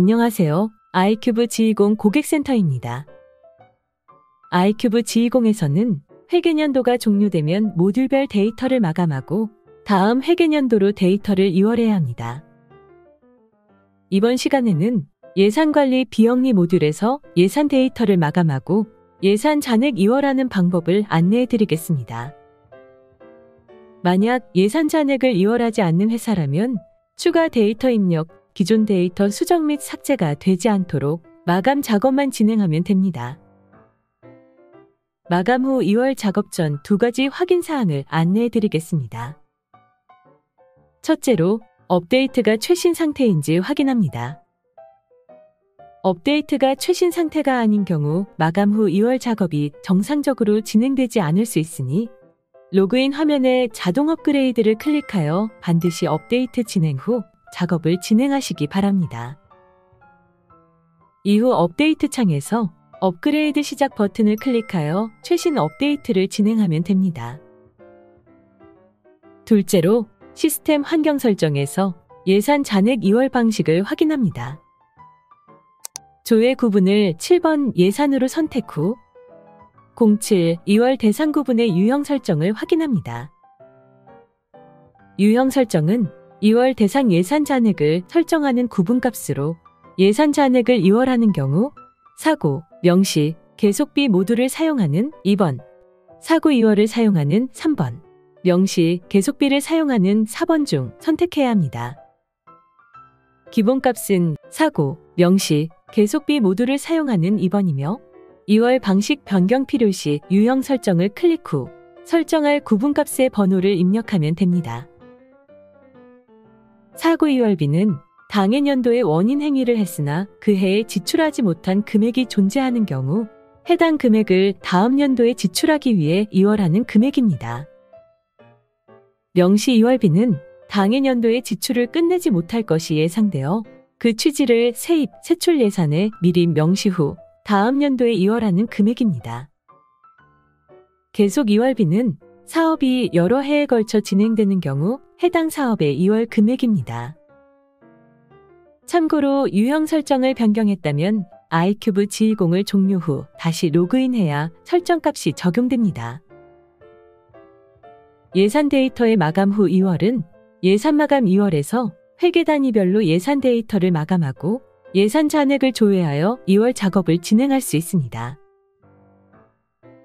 안녕하세요. 아이큐브 G20 고객센터입니다. 아이큐브 G20에서는 회계년도가 종료되면 모듈별 데이터를 마감하고 다음 회계년도로 데이터를 이월해야 합니다. 이번 시간에는 예산관리 비영리 모듈에서 예산 데이터를 마감하고 예산 잔액 이월하는 방법을 안내해 드리겠습니다. 만약 예산 잔액을 이월하지 않는 회사라면 추가 데이터 입력, 기존 데이터 수정 및 삭제가 되지 않도록 마감 작업만 진행하면 됩니다. 마감 후 이월 작업 전 두 가지 확인 사항을 안내해 드리겠습니다. 첫째로 업데이트가 최신 상태인지 확인합니다. 업데이트가 최신 상태가 아닌 경우 마감 후 이월 작업이 정상적으로 진행되지 않을 수 있으니 로그인 화면에 자동 업그레이드를 클릭하여 반드시 업데이트 진행 후 작업을 진행하시기 바랍니다. 이후 업데이트 창에서 업그레이드 시작 버튼을 클릭하여 최신 업데이트를 진행하면 됩니다. 둘째로 시스템 환경 설정에서 예산 잔액 이월 방식을 확인합니다. 조회 구분을 7번 예산으로 선택 후 07 2월 대상 구분의 유형 설정을 확인합니다. 유형 설정은 2월 대상 예산 잔액을 설정하는 구분값으로 예산 잔액을 이월하는 경우 사고, 명시, 계속비 모두를 사용하는 2번, 사고 이월을 사용하는 3번, 명시, 계속비를 사용하는 4번 중 선택해야 합니다. 기본값은 사고, 명시, 계속비 모두를 사용하는 2번이며 2월 방식 변경 필요시 유형 설정을 클릭 후 설정할 구분값의 번호를 입력하면 됩니다. 사고 이월비는 당해 연도에 원인 행위를 했으나 그 해에 지출하지 못한 금액이 존재하는 경우 해당 금액을 다음 연도에 지출하기 위해 이월하는 금액입니다. 명시 이월비는 당해 연도에 지출을 끝내지 못할 것이 예상되어 그 취지를 세입, 세출 예산에 미리 명시 후 다음 연도에 이월하는 금액입니다. 계속 이월비는 사업이 여러 해에 걸쳐 진행되는 경우 해당 사업의 이월 금액입니다. 참고로 유형 설정을 변경했다면 아이큐브 G20을 종료 후 다시 로그인해야 설정값이 적용됩니다. 예산 데이터의 마감 후 이월은 예산 마감 이월에서 회계 단위별로 예산 데이터를 마감하고 예산 잔액을 조회하여 이월 작업을 진행할 수 있습니다.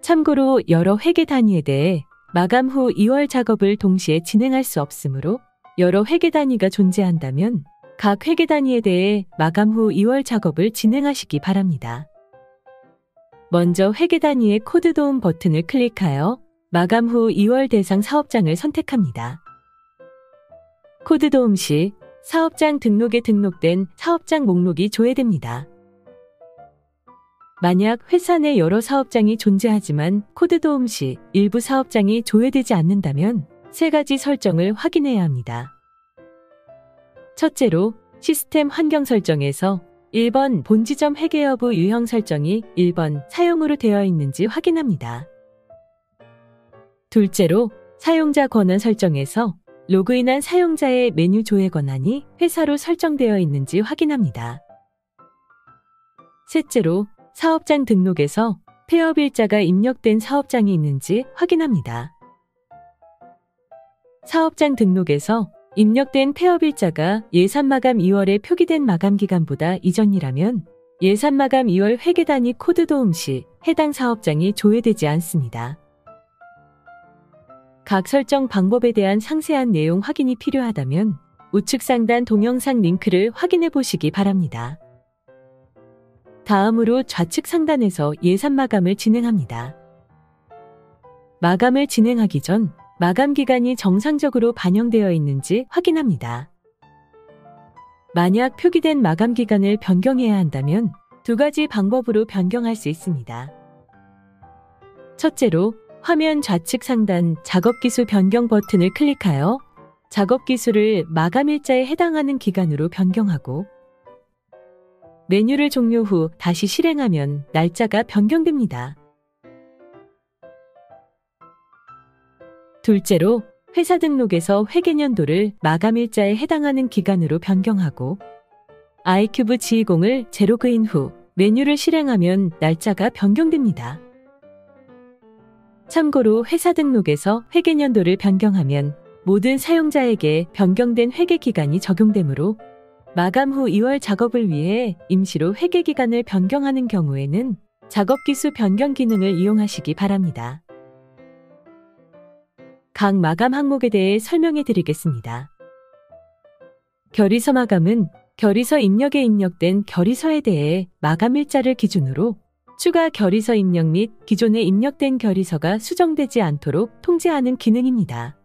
참고로 여러 회계 단위에 대해 마감 후 이월 작업을 동시에 진행할 수 없으므로 여러 회계 단위가 존재한다면 각 회계 단위에 대해 마감 후 이월 작업을 진행하시기 바랍니다. 먼저 회계 단위의 코드 도움 버튼을 클릭하여 마감 후 이월 대상 사업장을 선택합니다. 코드 도움 시 사업장 등록에 등록된 사업장 목록이 조회됩니다. 만약 회사 내 여러 사업장이 존재하지만 코드 도움 시 일부 사업장이 조회되지 않는다면 세 가지 설정을 확인해야 합니다. 첫째로 시스템 환경 설정에서 1번 본지점 회계 여부 유형 설정이 1번 사용으로 되어 있는지 확인합니다. 둘째로 사용자 권한 설정에서 로그인한 사용자의 메뉴 조회 권한이 회사로 설정되어 있는지 확인합니다. 셋째로 사업장 등록에서 폐업일자가 입력된 사업장이 있는지 확인합니다. 사업장 등록에서 입력된 폐업일자가 예산마감 2월에 표기된 마감기간보다 이전이라면 예산마감 2월 회계단위 코드 도움 시 해당 사업장이 조회되지 않습니다. 각 설정 방법에 대한 상세한 내용 확인이 필요하다면 우측 상단 동영상 링크를 확인해 보시기 바랍니다. 다음으로 좌측 상단에서 예산 마감을 진행합니다. 마감을 진행하기 전 마감 기간이 정상적으로 반영되어 있는지 확인합니다. 만약 표기된 마감 기간을 변경해야 한다면 두 가지 방법으로 변경할 수 있습니다. 첫째로 화면 좌측 상단 작업기수 변경 버튼을 클릭하여 작업기수를 마감일자에 해당하는 기간으로 변경하고 메뉴를 종료 후 다시 실행하면 날짜가 변경됩니다. 둘째로 회사 등록에서 회계년도를 마감일자에 해당하는 기간으로 변경하고 i큐브 G20을 제로그인 후 메뉴를 실행하면 날짜가 변경됩니다. 참고로 회사 등록에서 회계연도를 변경하면 모든 사용자에게 변경된 회계기간이 적용되므로 마감 후 2월 작업을 위해 임시로 회계기간을 변경하는 경우에는 작업기수 변경 기능을 이용하시기 바랍니다. 각 마감 항목에 대해 설명해 드리겠습니다. 결의서 마감은 결의서 입력에 입력된 결의서에 대해 마감 일자를 기준으로 추가 결의서 입력 및 기존에 입력된 결의서가 수정되지 않도록 통제하는 기능입니다.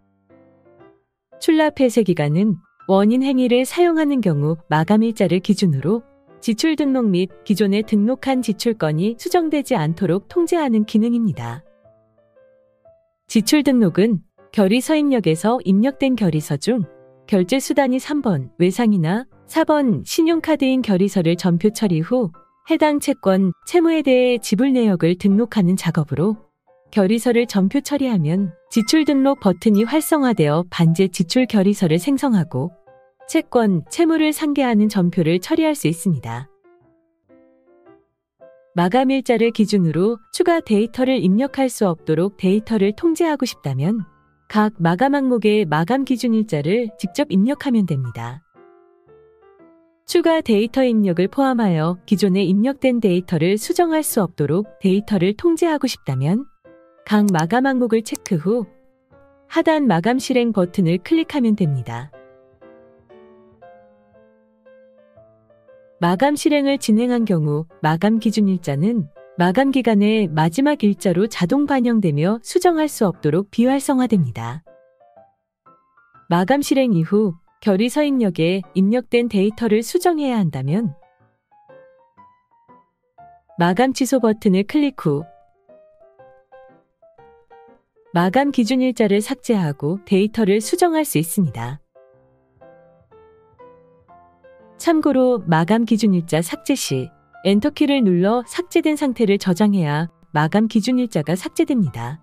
출납 폐쇄 기간은 원인 행위를 사용하는 경우 마감 일자를 기준으로 지출 등록 및 기존에 등록한 지출건이 수정되지 않도록 통제하는 기능입니다. 지출 등록은 결의서 입력에서 입력된 결의서 중 결제 수단이 3번 외상이나 4번 신용카드인 결의서를 전표 처리 후 해당 채권, 채무에 대해 지불 내역을 등록하는 작업으로 결의서를 전표 처리하면 지출 등록 버튼이 활성화되어 반제 지출 결의서를 생성하고 채권, 채무를 상계하는 전표를 처리할 수 있습니다. 마감 일자를 기준으로 추가 데이터를 입력할 수 없도록 데이터를 통제하고 싶다면 각 마감 항목의 마감 기준 일자를 직접 입력하면 됩니다. 추가 데이터 입력을 포함하여 기존에 입력된 데이터를 수정할 수 없도록 데이터를 통제하고 싶다면 각 마감 항목을 체크 후 하단 마감 실행 버튼을 클릭하면 됩니다. 마감 실행을 진행한 경우 마감 기준 일자는 마감 기간의 마지막 일자로 자동 반영되며 수정할 수 없도록 비활성화됩니다. 마감 실행 이후 결의서 입력에 입력된 데이터를 수정해야 한다면 마감 취소 버튼을 클릭 후 마감 기준 일자를 삭제하고 데이터를 수정할 수 있습니다. 참고로 마감 기준 일자 삭제 시 엔터키를 눌러 삭제된 상태를 저장해야 마감 기준 일자가 삭제됩니다.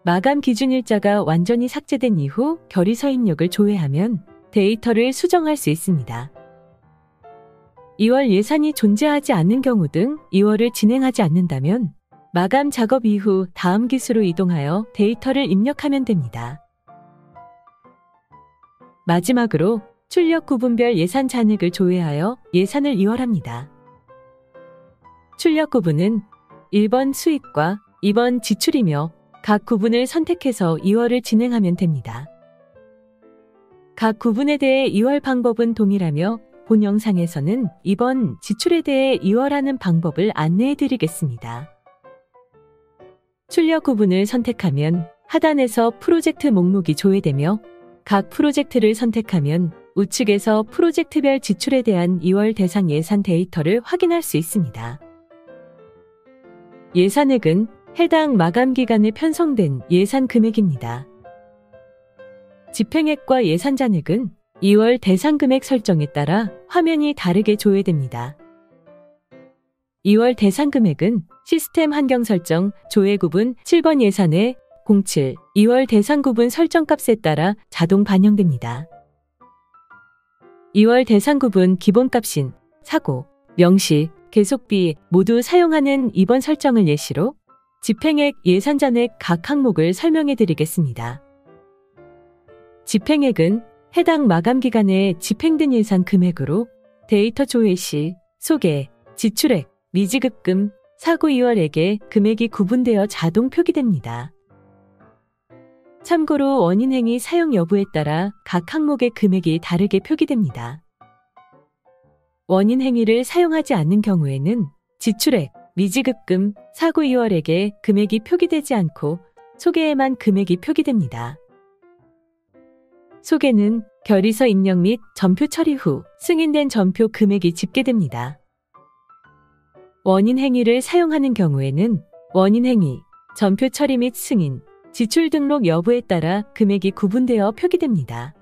마감 기준 일자가 완전히 삭제된 이후 결의서 입력을 조회하면 데이터를 수정할 수 있습니다. 2월 예산이 존재하지 않는 경우 등 2월을 진행하지 않는다면 마감 작업 이후 다음 기수로 이동하여 데이터를 입력하면 됩니다. 마지막으로 출력 구분별 예산 잔액을 조회하여 예산을 이월합니다. 출력 구분은 1번 수입과 2번 지출이며 각 구분을 선택해서 이월을 진행하면 됩니다. 각 구분에 대해 이월 방법은 동일하며 본 영상에서는 2번 지출에 대해 이월하는 방법을 안내해 드리겠습니다. 출력 구분을 선택하면 하단에서 프로젝트 목록이 조회되며 각 프로젝트를 선택하면 우측에서 프로젝트별 지출에 대한 2월 대상 예산 데이터를 확인할 수 있습니다. 예산액은 해당 마감 기간에 편성된 예산 금액입니다. 집행액과 예산 잔액은 2월 대상 금액 설정에 따라 화면이 다르게 조회됩니다. 2월 대상 금액은 시스템 환경 설정, 조회 구분 7번 예산의 07, 2월 대상 구분 설정 값에 따라 자동 반영됩니다. 2월 대상 구분 기본값인 사고, 명시, 계속비 모두 사용하는 2번 설정을 예시로 집행액, 예산 잔액 각 항목을 설명해 드리겠습니다. 집행액은 해당 마감 기간에 집행된 예산 금액으로 데이터 조회 시 소개, 지출액, 미지급금, 사고 2월액에 금액이 구분되어 자동 표기됩니다. 참고로 원인행위 사용 여부에 따라 각 항목의 금액이 다르게 표기됩니다. 원인행위를 사용하지 않는 경우에는 지출액, 미지급금, 사고 2월액에 금액이 표기되지 않고 소개에만 금액이 표기됩니다. 소개는 결의서 입력 및 전표 처리 후 승인된 전표 금액이 집계됩니다. 원인행위를 사용하는 경우에는 원인행위, 전표 처리 및 승인, 지출 등록 여부에 따라 금액이 구분되어 표기됩니다.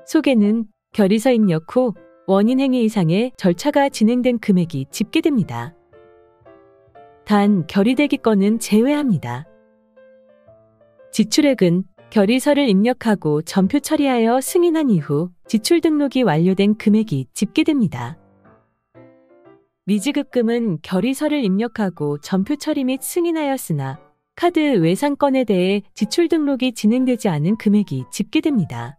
소개는 결의서 입력 후 원인행위 이상의 절차가 진행된 금액이 집계됩니다. 단 결의대기 건은 제외합니다. 지출액은 결의서를 입력하고 전표 처리하여 승인한 이후 지출 등록이 완료된 금액이 집계됩니다. 미지급금은 결의서를 입력하고 전표 처리 및 승인하였으나 카드 외상건에 대해 지출 등록이 진행되지 않은 금액이 집계됩니다.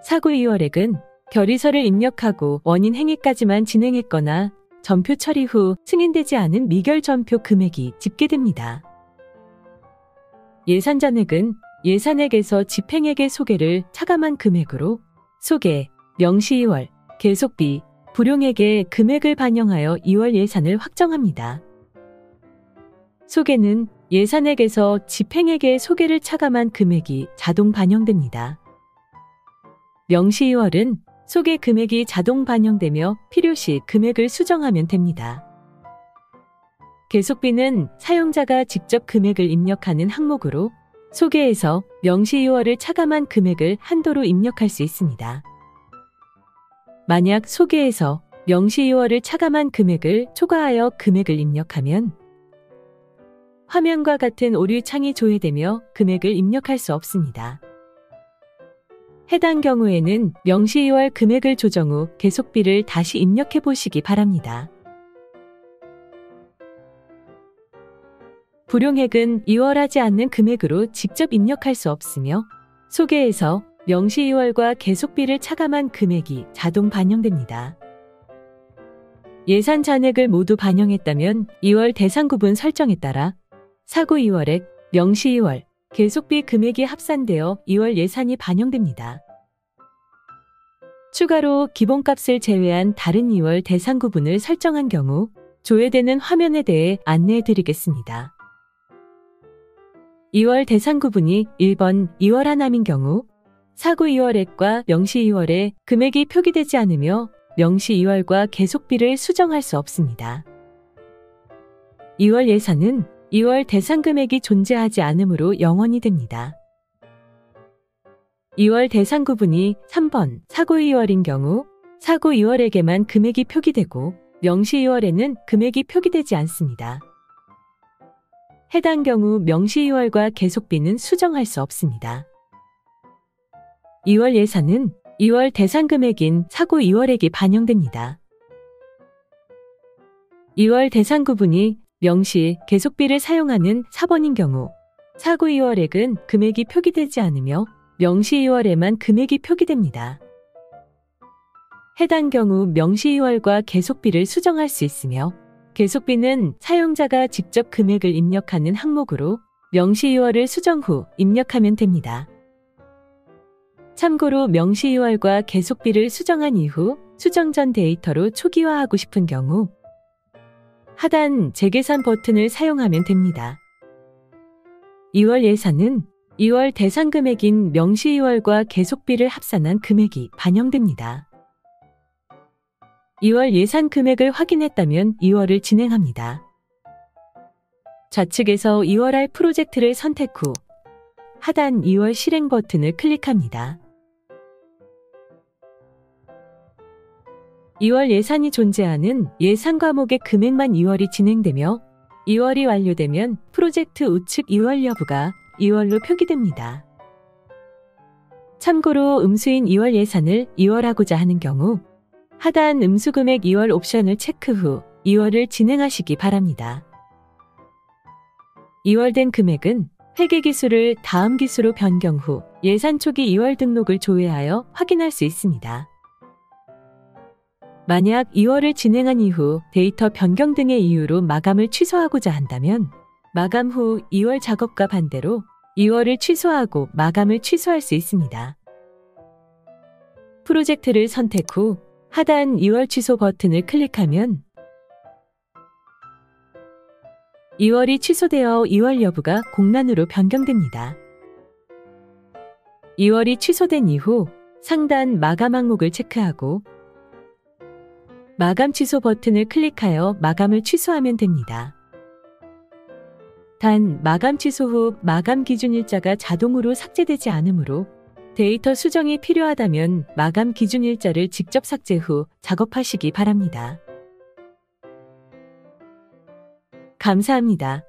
사고 이월액은 결의서를 입력하고 원인 행위까지만 진행했거나 전표 처리 후 승인되지 않은 미결 전표 금액이 집계됩니다. 예산잔액은 예산액에서 집행액의 소개를 차감한 금액으로 소개, 명시 이월, 계속비, 불용액의 금액을 반영하여 이월 예산을 확정합니다. 소개는 예산액에서 집행액의 소개를 차감한 금액이 자동 반영됩니다. 명시 이월은 소개 금액이 자동 반영되며 필요시 금액을 수정하면 됩니다. 계속비는 사용자가 직접 금액을 입력하는 항목으로 소개에서 명시 이월을 차감한 금액을 한도로 입력할 수 있습니다. 만약 소개에서 명시 이월을 차감한 금액을 초과하여 금액을 입력하면 화면과 같은 오류 창이 조회되며 금액을 입력할 수 없습니다. 해당 경우에는 명시 이월 금액을 조정 후 계속비를 다시 입력해 보시기 바랍니다. 불용액은 이월하지 않는 금액으로 직접 입력할 수 없으며 소개에서 명시 이월과 계속비를 차감한 금액이 자동 반영됩니다. 예산 잔액을 모두 반영했다면 이월 대상구분 설정에 따라 사고 이월액, 명시 이월, 계속비 금액이 합산되어 이월 예산이 반영됩니다. 추가로 기본값을 제외한 다른 이월 대상구분을 설정한 경우 조회되는 화면에 대해 안내해 드리겠습니다. 2월 대상구분이 1번 2월 하남인 경우 사고 2월액과 명시 2월에 금액이 표기되지 않으며 명시 2월과 계속비를 수정할 수 없습니다. 2월 예산은 2월 대상금액이 존재하지 않으므로 영원이 됩니다. 2월 대상구분이 3번 사고 2월인 경우 사고 2월에게만 금액이 표기되고 명시 2월에는 금액이 표기되지 않습니다. 해당 경우 명시 2월과 계속비는 수정할 수 없습니다. 2월 예산은 2월 대상금액인 사고 2월액이 반영됩니다. 2월 대상구분이 명시, 계속비를 사용하는 4번인 경우 사고 2월액은 금액이 표기되지 않으며 명시 2월에만 금액이 표기됩니다. 해당 경우 명시 2월과 계속비를 수정할 수 있으며 계속비는 사용자가 직접 금액을 입력하는 항목으로 명시 2월을 수정 후 입력하면 됩니다. 참고로 명시 2월과 계속비를 수정한 이후 수정 전 데이터로 초기화하고 싶은 경우 하단 재계산 버튼을 사용하면 됩니다. 2월 예산은 2월 대상 금액인 명시 2월과 계속비를 합산한 금액이 반영됩니다. 2월 예산 금액을 확인했다면 2월을 진행합니다. 좌측에서 2월할 프로젝트를 선택 후 하단 2월 실행 버튼을 클릭합니다. 2월 예산이 존재하는 예산 과목의 금액만 2월이 진행되며 2월이 완료되면 프로젝트 우측 2월 여부가 2월로 표기됩니다. 참고로 음수인 2월 예산을 2월하고자 하는 경우 하단 음수금액 2월 옵션을 체크 후 2월을 진행하시기 바랍니다. 2월된 금액은 회계기수를 다음 기수로 변경 후 예산 초기 2월 등록을 조회하여 확인할 수 있습니다. 만약 2월을 진행한 이후 데이터 변경 등의 이유로 마감을 취소하고자 한다면 마감 후 2월 작업과 반대로 2월을 취소하고 마감을 취소할 수 있습니다. 프로젝트를 선택 후 하단 2월 취소 버튼을 클릭하면 2월이 취소되어 2월 여부가 공란으로 변경됩니다. 2월이 취소된 이후 상단 마감 항목을 체크하고 마감 취소 버튼을 클릭하여 마감을 취소하면 됩니다. 단 마감 취소 후 마감 기준일자가 자동으로 삭제되지 않으므로 데이터 수정이 필요하다면 마감 기준일자를 직접 삭제 후 작업하시기 바랍니다. 감사합니다.